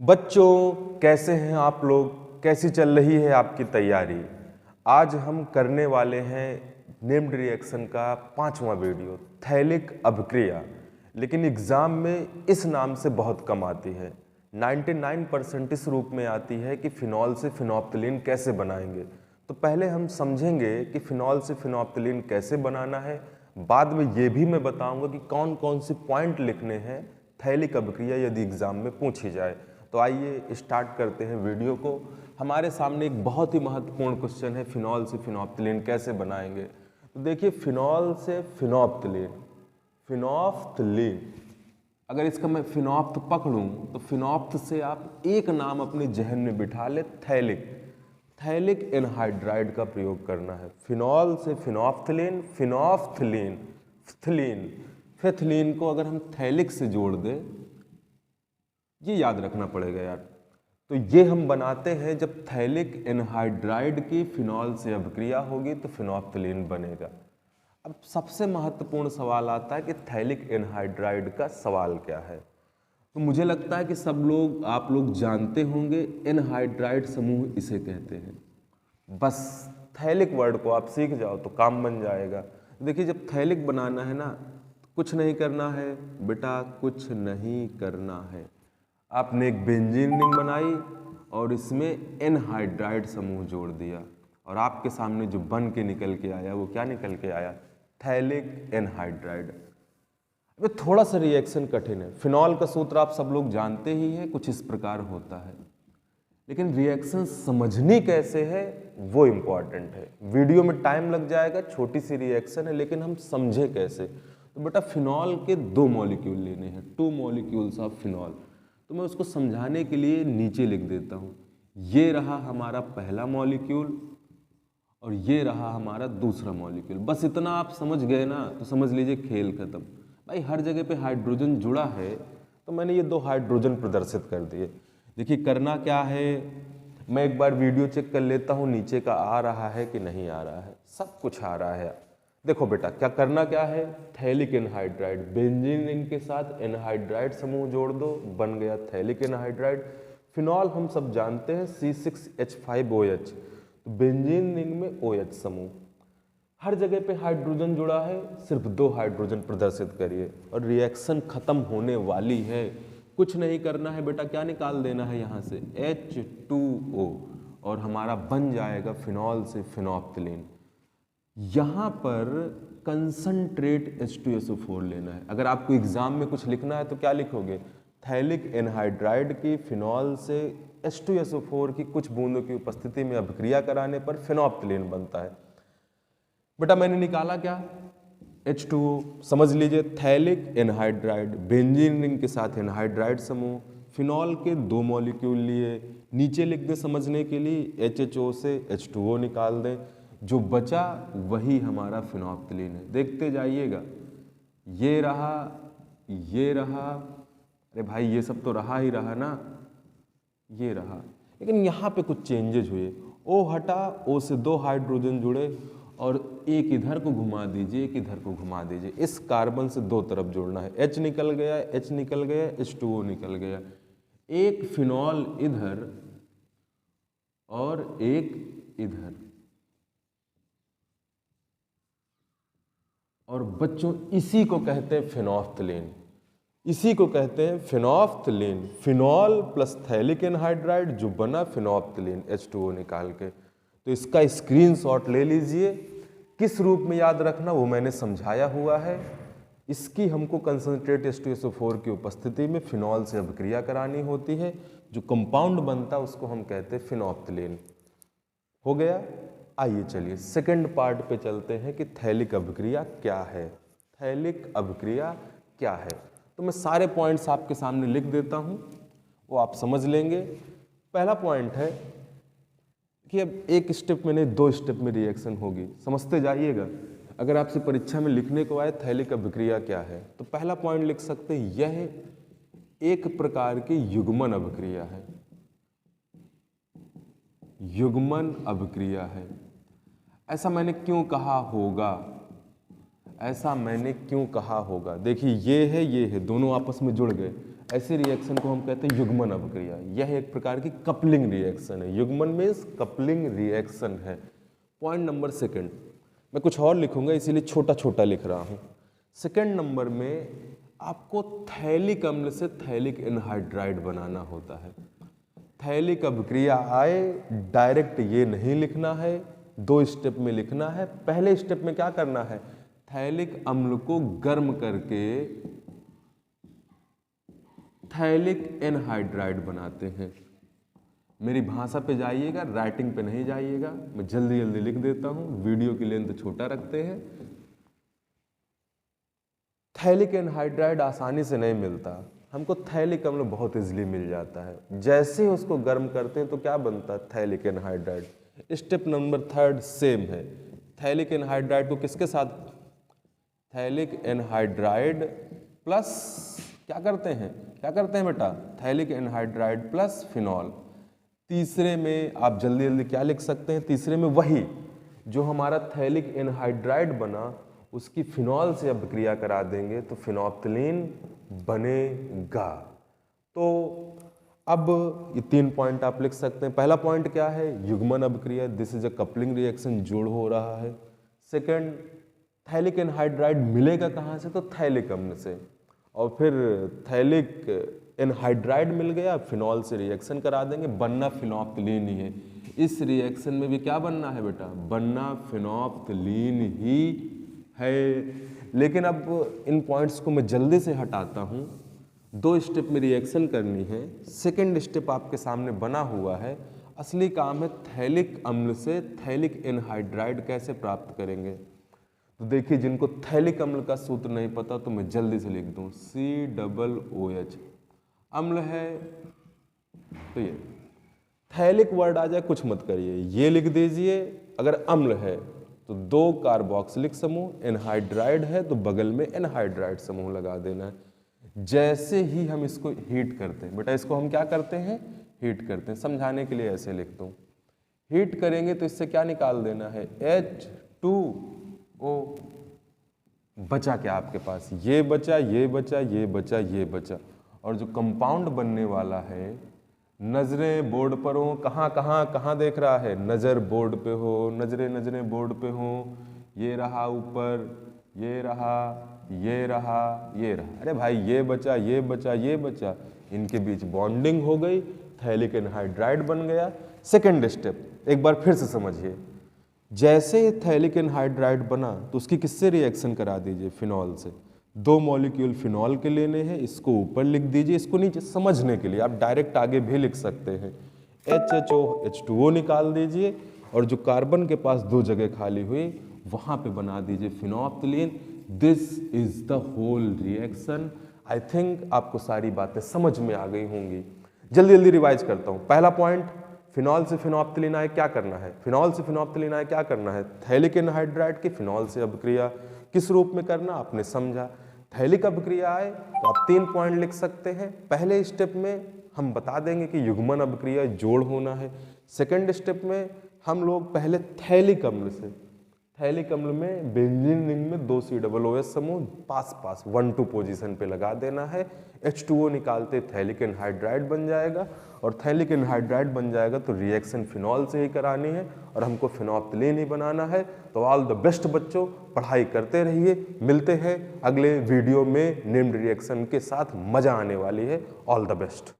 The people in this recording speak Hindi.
बच्चों, कैसे हैं आप लोग? कैसी चल रही है आपकी तैयारी? आज हम करने वाले हैं नेम्ड रिएक्शन का 5वां वीडियो, थैलिक अभिक्रिया। लेकिन एग्जाम में इस नाम से बहुत कम आती है। 99% इस रूप में आती है कि फिनॉल से फिनोप्थिलीन कैसे बनाएंगे। तो पहले हम समझेंगे कि फिनॉल से फिनोप्थिलीन कैसे बनाना है। बाद में ये भी मैं बताऊंगा कि कौन कौन से पॉइंट लिखने हैं थैलिक अभिक्रिया यदि एग्जाम में पूछी जाए। तो आइए स्टार्ट करते हैं वीडियो को। हमारे सामने एक बहुत ही महत्वपूर्ण क्वेश्चन है, फिनॉल से फिनोप्थिलीन कैसे बनाएंगे। तो देखिए, फिनॉल से फिनोप्थिलीन, फिनोप्थिलीन अगर इसका मैं फिनोप्थ पकड़ूं तो फिनोप्थ से आप एक नाम अपने जहन में बिठा ले, थैलिक। थैलिक एनहाइड्राइड का प्रयोग करना है। फिनॉल से फिनोप्थिलीन, फिनोप्थिलीन, फिथलीन, फिथलीन को अगर हम थैलिक से जोड़ दें, ये याद रखना पड़ेगा यार। तो ये हम बनाते हैं जब थैलिक एनहाइड्राइड की फिनॉल से अभिक्रिया होगी तो फिनोप्थिलीन बनेगा। अब सबसे महत्वपूर्ण सवाल आता है कि थैलिक एनहाइड्राइड का सवाल क्या है। तो मुझे लगता है कि आप लोग जानते होंगे, एनहाइड्राइड समूह इसे कहते हैं। बस थैलिक वर्ड को आप सीख जाओ तो काम बन जाएगा। देखिए, जब थैलिक बनाना है ना, कुछ नहीं करना है बेटा, कुछ नहीं करना है। आपने एक बेंजीन रिंग बनाई और इसमें एनहाइड्राइड समूह जोड़ दिया और आपके सामने जो बन के निकल के आया वो क्या निकल के आया? Phthalic anhydride. अब थोड़ा सा रिएक्शन कठिन है। फिनॉल का सूत्र आप सब लोग जानते ही हैं, कुछ इस प्रकार होता है। लेकिन रिएक्शन समझनी कैसे है वो इम्पॉर्टेंट है। वीडियो में टाइम लग जाएगा, छोटी सी रिएक्शन है, लेकिन हम समझे कैसे। तो बेटा, फिनॉल के 2 मॉलिक्यूल लेने हैं, 2 मॉलिक्यूल्स ऑफ फिनॉल। तो मैं उसको समझाने के लिए नीचे लिख देता हूँ। ये रहा हमारा पहला मॉलिक्यूल और ये रहा हमारा दूसरा मॉलिक्यूल। बस इतना आप समझ गए ना तो समझ लीजिए खेल खत्म। भाई, हर जगह पे हाइड्रोजन जुड़ा है तो मैंने ये 2 हाइड्रोजन प्रदर्शित कर दिए। देखिए, करना क्या है, मैं एक बार वीडियो चेक कर लेता हूँ नीचे का आ रहा है कि नहीं आ रहा है। सब कुछ आ रहा है। देखो बेटा, क्या करना क्या है, थैलिक एनहाइड्राइड, बेंजीन रिंग के साथ एनहाइड्राइड समूह जोड़ दो, बन गया थैलिक एनहाइड्राइड। फिनॉल हम सब जानते हैं C6H5OH, तो बेंजीन रिंग में OH समूह। हर जगह पे हाइड्रोजन जुड़ा है, सिर्फ 2 हाइड्रोजन प्रदर्शित करिए और रिएक्शन खत्म होने वाली है। कुछ नहीं करना है बेटा, क्या निकाल देना है यहाँ से? H2O, और हमारा बन जाएगा फिनॉल से फिनोप्थिलीन। यहाँ पर कंसंट्रेट H2SO4 लेना है। अगर आपको एग्जाम में कुछ लिखना है तो क्या लिखोगे? थैलिक एनहाइड्राइड की फिनॉल से H2SO4 की कुछ बूंदों की उपस्थिति में अभिक्रिया कराने पर फिनोप्थिलीन बनता है। बेटा, मैंने निकाला क्या? H2O। समझ लीजिए, थैलिक एनहाइड्राइड, बेंजीन रिंग के साथ एनहाइड्राइड समूह, फिनॉल के 2 मॉलिक्यूल लिए। नीचे लिख दें समझने के लिए, HHO से H2O निकाल दें, जो बचा वही हमारा फिनोप्थिलीन है। देखते जाइएगा, ये रहा, ये रहा। अरे भाई, ये सब तो रहा ही रहा ना, ये रहा। लेकिन यहाँ पे कुछ चेंजेज हुए। O हटा, O से 2 हाइड्रोजन जुड़े और एक इधर को घुमा दीजिए, एक इधर को घुमा दीजिए। इस कार्बन से 2 तरफ जोड़ना है। H निकल गया, H निकल गया, H2O निकल गया। एक फिनॉल इधर और एक इधर। और बच्चों, इसी को कहते हैं फिनोप्थिलीन, इसी को कहते हैं phenolphthalein. Phenol plus phthalic anhydride जो बना फिनोप्थिलीन, H2O निकाल के। तो इसका स्क्रीनशॉट ले लीजिए। किस रूप में याद रखना वो मैंने समझाया हुआ है। इसकी हमको कंसंट्रेट H2SO4 की उपस्थिति में फिनॉल से अभिक्रिया करानी होती है। जो कंपाउंड बनता है उसको हम कहते हैं फिनोप्थिलीन। हो गया। आइए चलिए सेकंड पार्ट पे चलते हैं कि थैलिक अभिक्रिया क्या है। थैलिक अभिक्रिया क्या है, तो मैं सारे पॉइंट्स आपके सामने लिख देता हूं, वो आप समझ लेंगे। पहला पॉइंट है कि अब एक स्टेप में नहीं, 2 स्टेप में रिएक्शन होगी, समझते जाइएगा। अगर आपसे परीक्षा में लिखने को आए थैलिक अभिक्रिया क्या है, तो पहला पॉइंट लिख सकते हैं, यह एक प्रकार की युग्मन अभिक्रिया है। युग्मन अभिक्रिया है। ऐसा मैंने क्यों कहा होगा? ऐसा मैंने क्यों कहा होगा? देखिए, ये है, दोनों आपस में जुड़ गए। ऐसे रिएक्शन को हम कहते हैं युग्मन अभिक्रिया। यह एक प्रकार की कपलिंग रिएक्शन है। युग्मन मीन्स कपलिंग रिएक्शन है। पॉइंट नंबर सेकंड, मैं कुछ और लिखूंगा इसीलिए छोटा छोटा लिख रहा हूं। सेकंड नंबर में आपको थैलिक अम्ल से थैलिक एनहाइड्राइड बनाना होता है। थैलिक अभिक्रिया आए, डायरेक्ट ये नहीं लिखना है, 2 स्टेप में लिखना है। पहले स्टेप में क्या करना है, थैलिक अम्ल को गर्म करके थैलिक एनहाइड्राइड बनाते हैं। मेरी भाषा पे जाइएगा, राइटिंग पे नहीं जाइएगा। मैं जल्दी जल्दी लिख देता हूं, वीडियो की लेंथ छोटा रखते हैं। थैलिक एनहाइड्राइड आसानी से नहीं मिलता, हमको थैलिक अम्ल बहुत इजीली मिल जाता है। जैसे ही उसको गर्म करते हैं तो क्या बनता है, phthalic anhydride. Step number third same है। थैलिक एनहाइड्राइड को किसके साथ, थैलिक एनहाइड्राइड प्लस क्या करते हैं बेटा, थैलिक एनहाइड्राइड प्लस फिनॉल। तीसरे में आप जल्दी जल्दी क्या लिख सकते हैं, तीसरे में वही जो हमारा थैलिक एनहाइड्राइड बना उसकी फिनॉल से अभिक्रिया करा देंगे तो फिनोप्थलीन बनेगा। तो अब ये 3 पॉइंट आप लिख सकते हैं। पहला पॉइंट क्या है, युग्मन अभिक्रिया, this is a coupling reaction, जोड़ हो रहा है। सेकंड, थैलिक एनहाइड्राइड मिलेगा कहाँ से, तो थैलिक अम्ल से, और फिर थैलिक एनहाइड्राइड मिल गया, फिनॉल से रिएक्शन करा देंगे, बनना फिनोप्थलीन ही है। इस रिएक्शन में भी क्या बनना है बेटा, बनना फिनोप्थलीन ही है। लेकिन अब इन पॉइंट्स को मैं जल्दी से हटाता हूँ। 2 स्टेप में रिएक्शन करनी है, सेकंड स्टेप आपके सामने बना हुआ है। असली काम है थैलिक अम्ल से थैलिक एनहाइड्राइड कैसे प्राप्त करेंगे। तो देखिए, जिनको थैलिक अम्ल का सूत्र नहीं पता तो मैं जल्दी से लिख दूं, COOH अम्ल है। तो ये थैलिक वर्ड आ जाए कुछ मत करिए, ये लिख दीजिए। अगर अम्ल है तो 2 कार्बोक्सिलिक समूह, एनहाइड्राइड है तो बगल में एनहाइड्राइड समूह लगा देना है। जैसे ही हम इसको हीट करते हैं, बेटा इसको हम क्या करते हैं, हीट करते हैं। समझाने के लिए ऐसे लिख दूं, हीट करेंगे तो इससे क्या निकाल देना है, H2O। बचा क्या आपके पास, ये बचा, ये बचा, ये बचा, ये बचा। और जो कंपाउंड बनने वाला है, नजरें बोर्ड पर हो, कहाँ देख रहा है, नजर बोर्ड पे हो, नजरें बोर्ड पे हो। ये रहा ऊपर, ये रहा, ये रहा, ये रहा। अरे भाई, ये बचा, ये बचा, ये बचा, इनके बीच बॉन्डिंग हो गई, थैलिक एनहाइड्राइड बन गया। सेकंड स्टेप एक बार फिर से समझिए, जैसे ही थैलिक एनहाइड्राइड बना तो उसकी किससे रिएक्शन करा दीजिए, फिनॉल से। 2 मॉलिक्यूल फिनॉल के लेने हैं, इसको ऊपर लिख दीजिए, इसको नीचे समझने के लिए आप डायरेक्ट आगे भी लिख सकते हैं। HHO H2O निकाल दीजिए, और जो कार्बन के पास 2 जगह खाली हुई वहां पे बना दीजिए phenolphthalein. This is the whole reaction. I think आपको सारी बातें समझ में आ गई होंगी। जल्दी जल्दी रिवाइज करता हूँ। पहला पॉइंट, फिनॉल से फिनोप्थलीन आए क्या करना है, फिनॉल से फिनोप्थलीन आए क्या करना है, थैलिक एनहाइड्राइड की फिनॉल से अभिक्रिया किस रूप में करना आपने समझा। थैलिक अभिक्रिया आए तो आप 3 पॉइंट लिख सकते हैं। पहले स्टेप में हम बता देंगे कि युग्मन अभिक्रिया जोड़ होना है। सेकंड स्टेप में हम लोग पहले थैलिक अम्ल से, थैलिक अम्ल में बेंजीन रिंग में 2 COOH समूह पास 1-2 पोजीशन पे लगा देना है। H2O निकालते थैलिक एनहाइड्राइड बन जाएगा, और थैलिक एनहाइड्राइड बन जाएगा तो रिएक्शन फिनॉल से ही करानी है, और हमको फिनोप्थलीन ही बनाना है। तो ऑल द बेस्ट बच्चों, पढ़ाई करते रहिए। मिलते हैं अगले वीडियो में नेम्ड रिएक्शन के साथ, मजा आने वाली है। All the best.